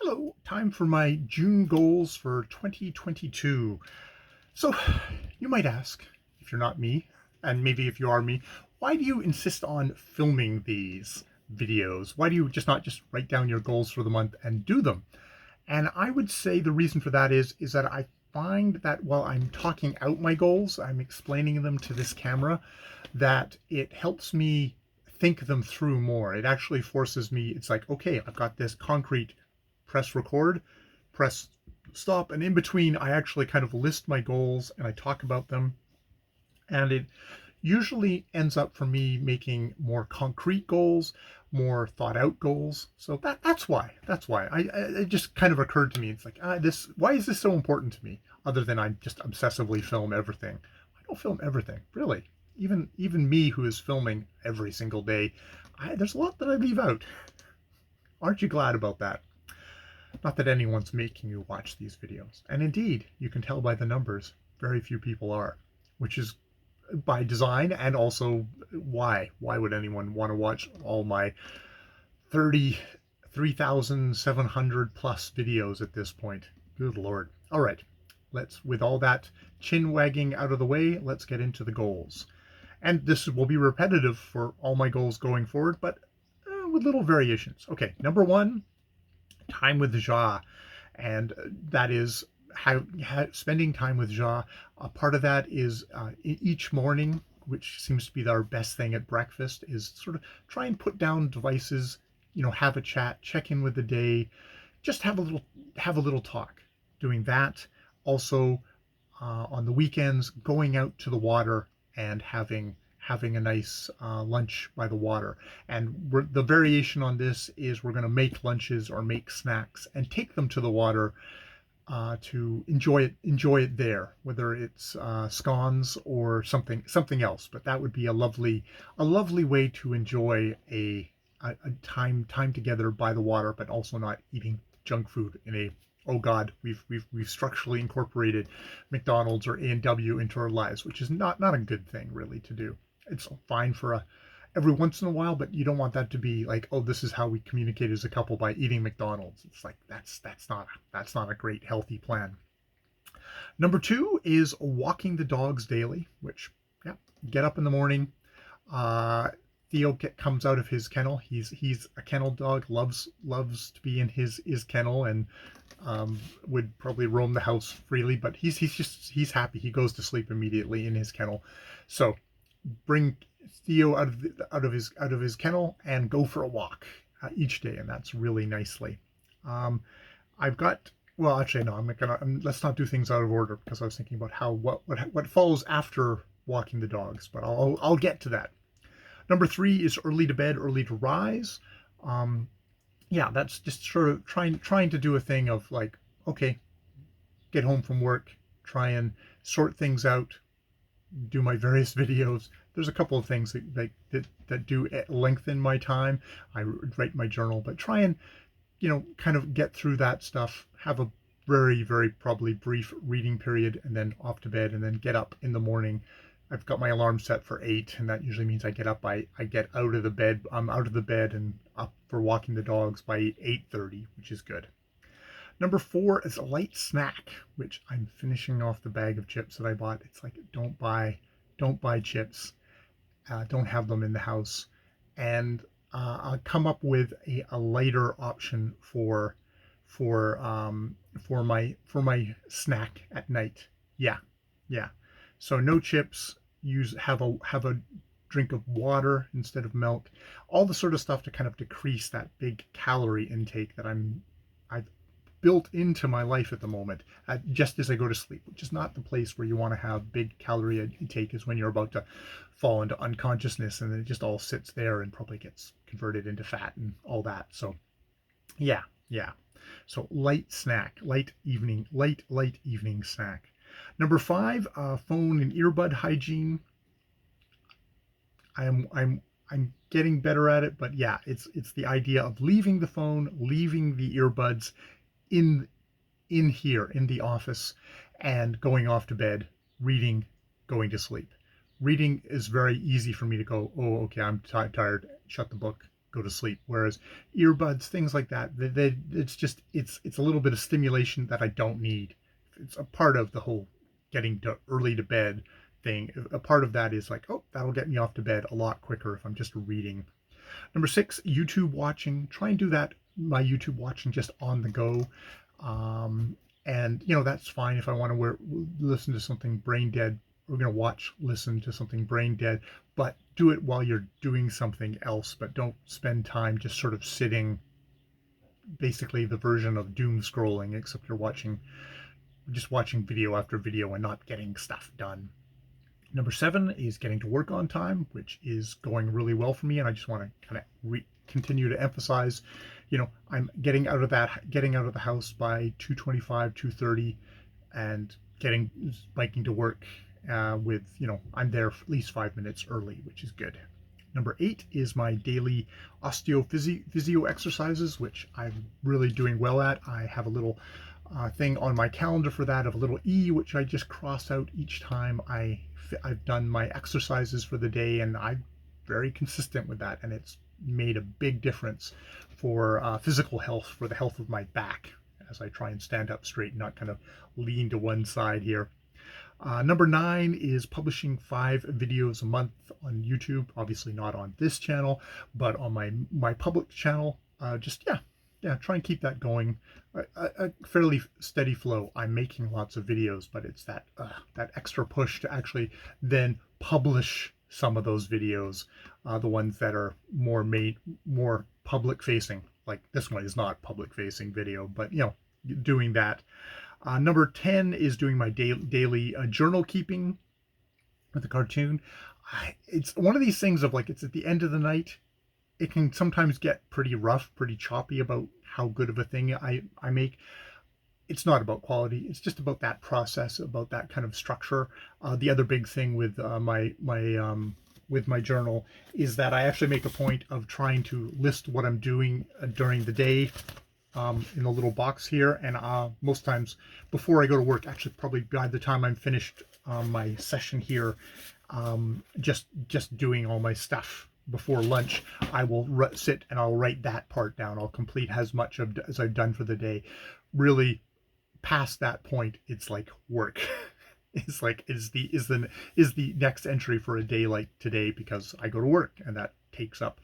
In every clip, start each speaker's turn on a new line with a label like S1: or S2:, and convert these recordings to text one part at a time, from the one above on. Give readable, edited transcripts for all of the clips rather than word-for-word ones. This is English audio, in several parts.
S1: Hello, time for my June goals for 2022. So, you might ask, if you're not me, and maybe if you are me, why do you insist on filming these videos? Why do you just not just write down your goals for the month and do them? And I would say the reason for that is that I find that while I'm talking out my goals, I'm explaining them to this camera, that it helps me think them through more. It actually forces me, it's like, okay, I've got this concrete, press record, press stop, and in between I actually kind of list my goals and I talk about them. And it usually ends up for me making more concrete goals, more thought out goals. So that's why it just kind of occurred to me. It's like, this, why is this so important to me? Other than I just obsessively film everything. I don't film everything, really. Even me, who is filming every single day, there's a lot that I leave out. Aren't you glad about that? Not that anyone's making you watch these videos. And indeed, you can tell by the numbers, very few people are, which is by design, and also why. Why would anyone want to watch all my 33,700 plus videos at this point? Good Lord. All right, with all that chin wagging out of the way, let's get into the goals. And this will be repetitive for all my goals going forward, but with little variations. Okay, number one, time with Ja, and that is spending time with Ja. A part of that is each morning, which seems to be our best thing at breakfast, is sort of try and put down devices, have a chat, check in with the day, just have a little talk. Doing that. Also, on the weekends, going out to the water and having a nice lunch by the water. And the variation on this is we're going to make lunches or make snacks and take them to the water to enjoy it there, whether it's scones or something else. But that would be a lovely way to enjoy a time together by the water, but also not eating junk food in a, oh God, we've structurally incorporated McDonald's or A&W into our lives, which is not a good thing really to do. It's fine for every once in a while, but you don't want that to be like, oh, this is how we communicate as a couple, by eating McDonald's. It's like that's not a great healthy plan. Number two is walking the dogs daily, which, yeah, get up in the morning. Uh, Theo comes out of his kennel. He's a kennel dog, loves to be in his kennel, and would probably roam the house freely. But he's happy. He goes to sleep immediately in his kennel. So bring Theo out of his kennel and go for a walk each day, and that's really nicely. Um, I've got, well, actually no, let's not do things out of order, because I was thinking about what follows after walking the dogs, but I'll get to that. Number three is early to bed, early to rise. Um, yeah, that's just sort of trying to do a thing of like, okay, get home from work, try and sort things out, do my various videos. There's a couple of things that do lengthen my time. I write my journal, but try and kind of get through that stuff. Have a very, very probably brief reading period, and then off to bed, and then get up in the morning. I've got my alarm set for 8, and that usually means I get up by I get out of the bed. I'm out of the bed and up for walking the dogs by 8:30, which is good. Number four is a light snack, which I'm finishing off the bag of chips that I bought. It's like, don't buy chips. Don't have them in the house. And I'll come up with a lighter option for my snack at night. Yeah, yeah. So no chips. Have a drink of water instead of milk. All the sort of stuff to kind of decrease that big calorie intake that I've built into my life at the moment, just as I go to sleep, which is not the place where you want to have big calorie intake, is when you're about to fall into unconsciousness, and then it just all sits there and probably gets converted into fat and all that. So yeah, yeah. So light evening snack. Number five, phone and earbud hygiene. I'm getting better at it, but yeah, it's the idea of leaving the phone, leaving the earbuds in here in the office, and going off to bed, reading, going to sleep. Reading is very easy for me to go, oh, okay, I'm tired, shut the book, go to sleep. Whereas earbuds, things like that, it's a little bit of stimulation that I don't need. It's a part of the whole getting to early to bed thing. A part of that is like, oh, that'll get me off to bed a lot quicker if I'm just reading. Number 6, YouTube watching. Try and do that, my YouTube watching, just on the go. And that's fine if I want to listen to something brain dead. We're going to listen to something brain dead, but do it while you're doing something else. But don't spend time just sort of sitting, basically the version of doom scrolling, except you're just watching video after video and not getting stuff done. Number 7 is getting to work on time, which is going really well for me, and I just want to kind of continue to emphasize, I'm getting out of the house by 2:25, 2:30, and biking to work with, I'm there at least 5 minutes early, which is good. Number 8 is my daily physio exercises, which I'm really doing well at. I have a little thing on my calendar for that, of a little E, which I just cross out each time I've done my exercises for the day, and I'm very consistent with that, and it's made a big difference for physical health, for the health of my back, as I try and stand up straight and not kind of lean to one side here. Number 9 is publishing 5 videos a month on YouTube. Obviously not on this channel, but on my public channel. Try and keep that going. A fairly steady flow. I'm making lots of videos, but it's that extra push to actually then publish some of those videos, the ones that are more public facing. Like this one is not public facing video, but doing that. Number 10 is doing my daily journal keeping with the cartoon. It's one of these things of like, it's at the end of the night. It can sometimes get pretty rough, pretty choppy about how good of a thing I make. It's not about quality. It's just about that process, about that kind of structure. The other big thing with with my journal is that I actually make a point of trying to list what I'm doing during the day in a little box here. And most times before I go to work, actually probably by the time I'm finished my session here, just doing all my stuff before lunch, I will sit and I'll write that part down. I'll complete as much as I've done for the day. Really, past that point, it's like work. It's like is the next entry for a day like today, because I go to work and that takes up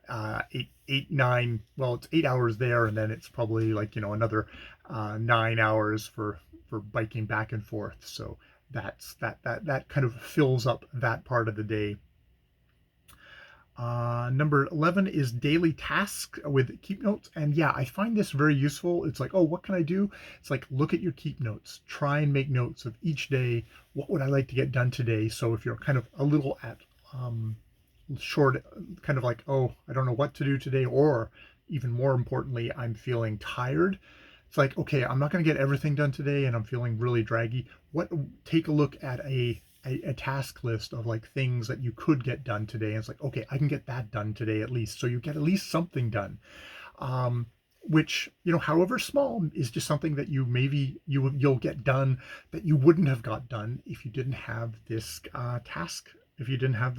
S1: 9, well, it's 8 hours there, and then it's probably like another 9 hours for biking back and forth. So that kind of fills up that part of the day. Number 11 is daily tasks with keep notes. And yeah, I find this very useful. It's like, oh, what can I do? It's like, look at your keep notes, try and make notes of each day. What would I like to get done today? So if you're kind of a little at short, kind of like, oh, I don't know what to do today, or even more importantly, I'm feeling tired. It's like, okay, I'm not going to get everything done today and I'm feeling really draggy. Take a look at a task list of like things that you could get done today, and it's like, okay, I can get that done today at least, so you get at least something done, which however small, is just something that you'll get done that you wouldn't have got done if you didn't have this task, if you didn't have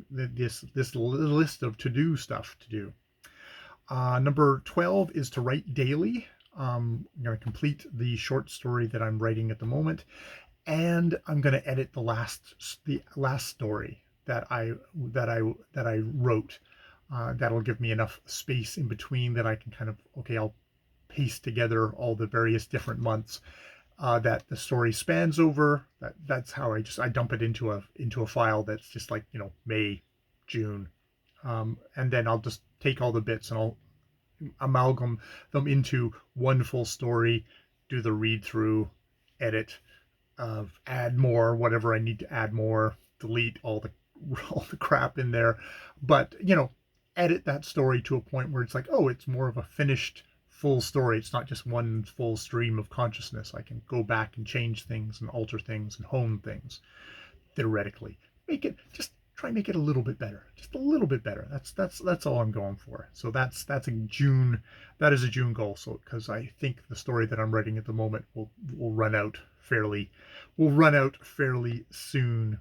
S1: this list of to-do stuff to do. Number 12 is to write daily. I'm going to complete the short story that I'm writing at the moment, and I'm going to edit the last story that I wrote. That'll give me enough space in between that I can kind of, okay, I'll paste together all the various different months that the story spans over. That's how I dump it into a file that's just like May, June, and then I'll just take all the bits and I'll amalgam them into one full story, do the read through, edit, add more whatever I need to add more, delete all the crap in there, but edit that story to a point where it's like, oh, it's more of a finished full story. It's not just one full stream of consciousness. I can go back and change things and alter things and hone things theoretically. Try and make it a little bit better, just a little bit better. That's all I'm going for. So that is a June goal. So because I think the story that I'm writing at the moment will run out fairly soon.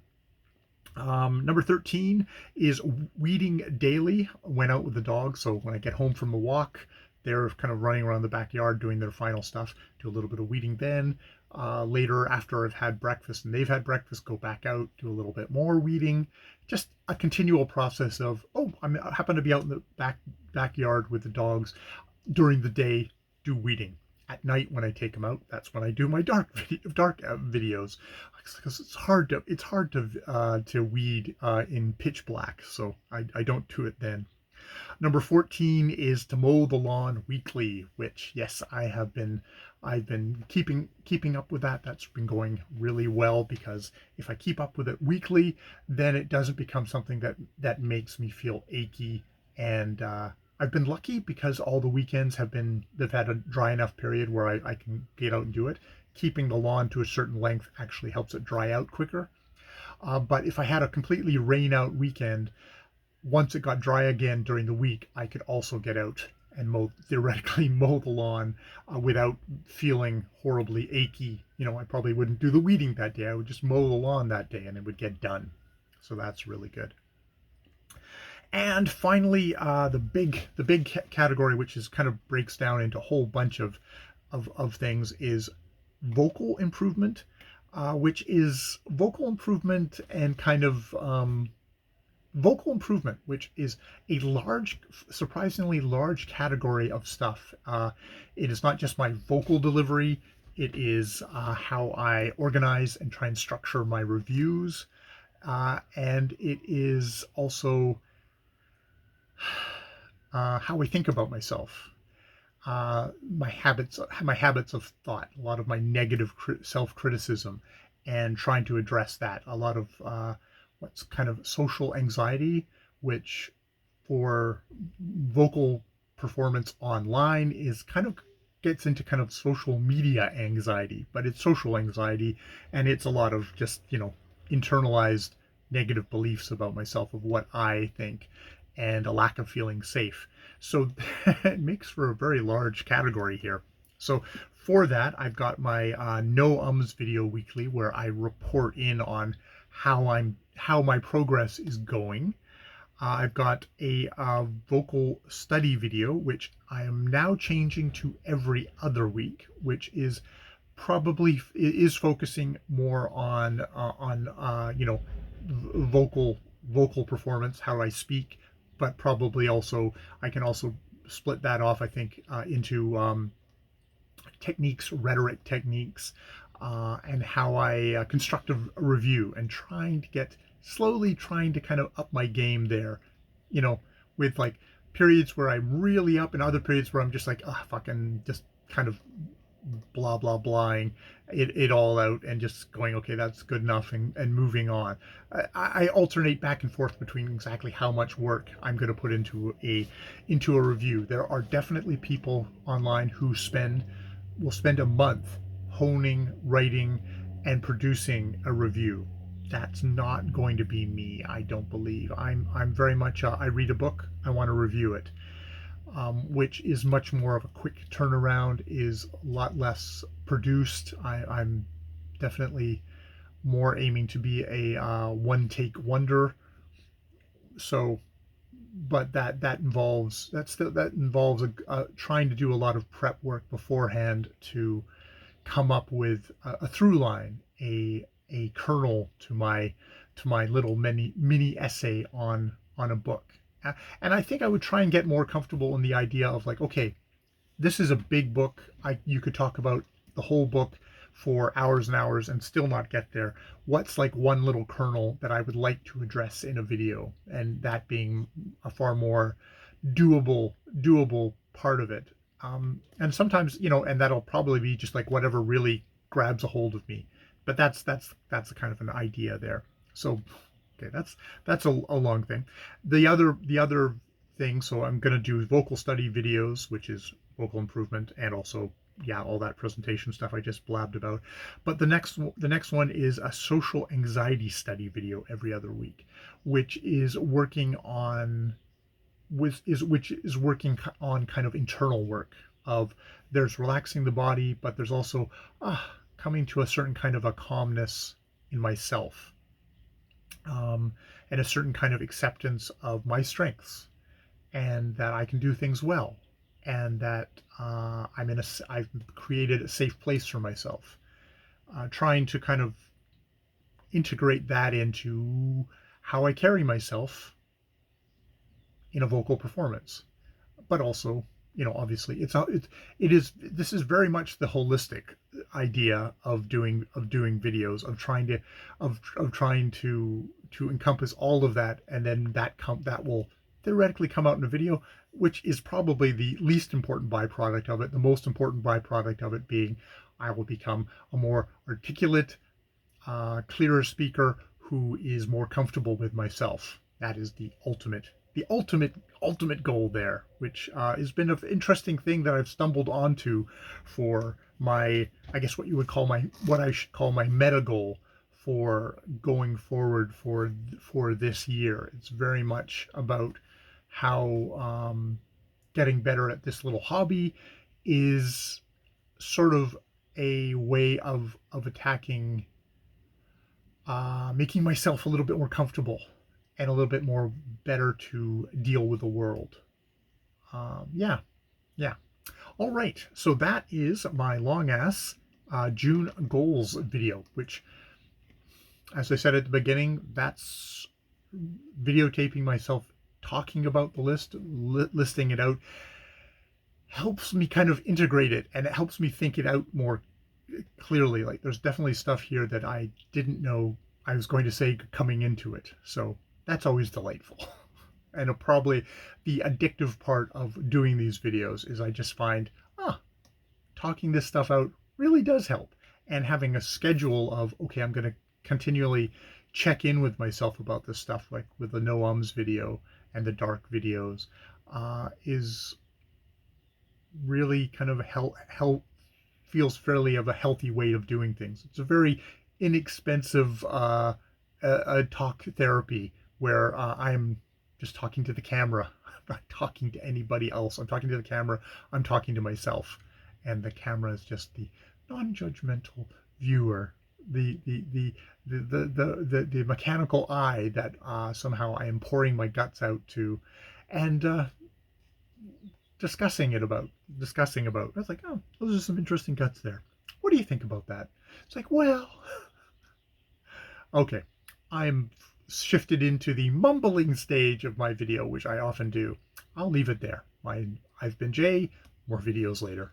S1: Number 13 is weeding daily. Went out with the dog, so when I get home from a walk, they're kind of running around the backyard doing their final stuff. Do a little bit of weeding then. Later, after I've had breakfast and they've had breakfast, go back out, do a little bit more weeding. Just a continual process of, oh, I happen to be out in the backyard with the dogs during the day, do weeding. At night when I take them out, that's when I do my dark videos, because it's hard to weed in pitch black, so I don't do it then. Number 14 is to mow the lawn weekly, which, yes, I've been keeping up with that. That's been going really well, because if I keep up with it weekly, then it doesn't become something that makes me feel achy. And I've been lucky because all the weekends they've had a dry enough period where I can get out and do it. Keeping the lawn to a certain length actually helps it dry out quicker. But if I had a completely rain out weekend, once it got dry again during the week, I could also get out and theoretically mow the lawn without feeling horribly achy. I probably wouldn't do the weeding that day. I would just mow the lawn that day and it would get done. So that's really good. And finally, the big category, which is kind of breaks down into a whole bunch of things, is vocal improvement, which is vocal improvement and kind of vocal improvement, which is a surprisingly large category of stuff. It is not just my vocal delivery. It is how I organize and try and structure my reviews. And it is also how I think about myself, my habits of thought, a lot of my negative self-criticism, and trying to address that. A lot of what's kind of social anxiety, which for vocal performance online is kind of gets into kind of social media anxiety, but it's social anxiety, and it's a lot of just internalized negative beliefs about myself, of what I think, and a lack of feeling safe. So it makes for a very large category here. So for that, I've got my no ums video weekly, where I report in on how my progress is going. I've got a vocal study video, which I am now changing to every other week, which is probably is focusing more on vocal performance, how I speak, but probably also I can also split that off, I think, into techniques, rhetoric techniques, and how I construct a review, and slowly trying to kind of up my game there, with like periods where I'm really up and other periods where I'm just like, fucking just kind of blah blah blahing it all out and just going, okay, that's good enough, and moving on. I alternate back and forth between exactly how much work I'm going to put into a review. There are definitely people online who will spend a month honing, writing, and producing a review. That's not going to be me, I don't believe. I'm very much I read a book, I want to review it. Which is much more of a quick turnaround, is a lot less produced. I'm definitely more aiming to be a one-take wonder. So, but that involves trying to do a lot of prep work beforehand to come up with a through line, a kernel to my little mini essay on a book. And I think I would try and get more comfortable in the idea of like, okay, this is a big book. You could talk about the whole book for hours and hours and still not get there. What's like one little kernel that I would like to address in a video, and that being a far more doable part of it. And sometimes, and that'll probably be just like whatever really grabs a hold of me. But that's a kind of an idea there. So okay, that's a long thing. The other thing, so I'm going to do vocal study videos, which is vocal improvement, and also all that presentation stuff I just blabbed about. But the next one is a social anxiety study video every other week, which is working on kind of internal work of, there's relaxing the body, but there's also coming to a certain kind of a calmness in myself. and a certain kind of acceptance of my strengths, and that I can do things well, and that I've created a safe place for myself. Trying to kind of integrate that into how I carry myself in a vocal performance, but also, obviously, this is very much the holistic idea of doing videos, of trying to encompass all of that, and then that will theoretically come out in a video, which is probably the least important byproduct of it. The most important byproduct of it being I will become a more articulate, clearer speaker who is more comfortable with myself. That is the ultimate goal there, which has been an interesting thing that I've stumbled onto for my, I guess what I should call my meta goal for going forward for this year. It's very much about how getting better at this little hobby is sort of a way of attacking, making myself a little bit more comfortable and a little bit more better to deal with the world. Yeah, yeah. All right, so that is my long ass June goals video, which, as I said at the beginning, that's videotaping myself talking about the listing it out, helps me kind of integrate it, and it helps me think it out more clearly. Like, there's definitely stuff here that I didn't know I was going to say coming into it. So that's always delightful. And probably the addictive part of doing these videos is I just find, talking this stuff out really does help. And having a schedule of, okay, I'm going to continually check in with myself about this stuff, like with the no ums video and the dark videos, is really kind of feels fairly of a healthy way of doing things. It's a very inexpensive talk therapy where I'm just talking to the camera. I'm not talking to anybody else. I'm talking to the camera. I'm talking to myself, and the camera is just the non-judgmental viewer, the mechanical eye that somehow I am pouring my guts out to, and discussing about. I was like, oh, those are some interesting guts there. What do you think about that? It's like, well, okay, I'm shifted into the mumbling stage of my video, which I often do. I'll leave it there. I've been Jay. More videos later.